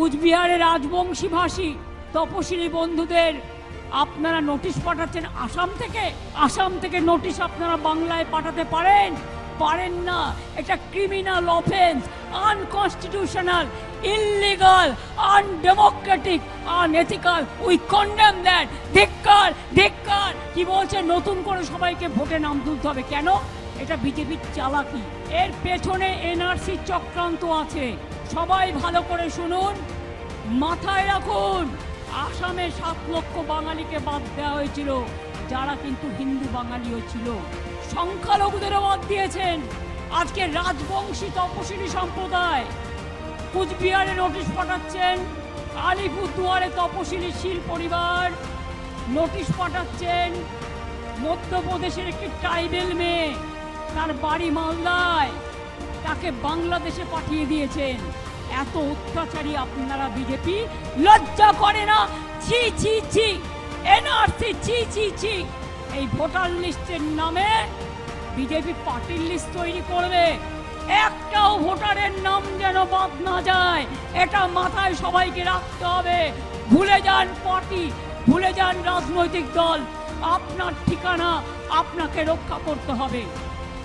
কুচবিহারের রাজবংশী ভাষী তপশিলি বন্ধুদের আপনারা নোটিশ পাঠাচ্ছেন আসাম থেকে নোটিশ আপনারা বাংলায় পাঠাতে পারেন না। এটা criminal offence, unconstitutional, illegal, undemocratic, unethical. We condemn that. ধিক্কার। কি বলছে, নতুন করে সবাইকে ভোটে নাম তুলতে হবে। কেন? এটা বিজেপির চালাকি। এর পেছনে এনআরসি চক্রান্ত আছে। সবাই ভালো করে শুনুন, মাথায় রাখুন। আসামে 7 লক্ষ বাঙালিকে বাদ দেওয়া হয়েছিল, যারা কিন্তু হিন্দু বাঙালিও ছিল। সংখ্যালঘুদেরও বাদ দিয়েছেন। আজকে রাজবংশী তপশিলি সম্প্রদায় কুচবিহারে নোটিশ পাঠাচ্ছেন, আলিপুরদুয়ারে তপশিলি শীল পরিবার নোটিশ পাঠাচ্ছেন, মধ্যপ্রদেশের একটি ট্রাইবেল মেয়ে, তার বাড়ি মালদায়, তাকে বাংলাদেশে পাঠিয়ে দিয়েছেন। এত অত্যাচারী আপনারা বিজেপি, লজ্জা করে না? ছি। এনআরসি ছি। এই ভোটার লিস্টের নামে বিজেপি পার্টির লিস্ট তৈরি করবে। একটাও ভোটারের নাম যেন বাদ না যায়, এটা মাথায় সবাইকে রাখতে হবে। ভুলে যান পার্টি, ভুলে যান রাজনৈতিক দল। আপনার ঠিকানা আপনাকে রক্ষা করতে হবে।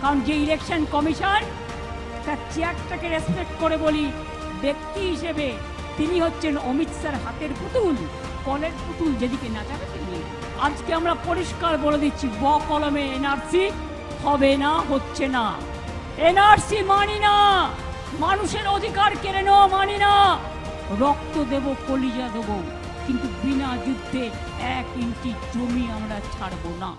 কারণ যে ইলেকশন কমিশন, তার চেয়ারটাকে রেসপেক্ট করে বলি, ব্যক্তি হিসেবে তিনি হচ্ছেন অমিত শাহর হাতের পুতুল, কলের পুতুল, যেদিকে না যাবে তিনি। আজকে আমরা পরিষ্কার বলে দিচ্ছি, কলমে এনআরসি হবে না, হচ্ছে না। এনআরসি মানি না, মানুষের অধিকার কেড়ে নেওয়া মানি না। রক্ত দেব, কলিজা দেব, কিন্তু বিনা যুদ্ধে 1 ইঞ্চি জমি আমরা ছাড়বো না।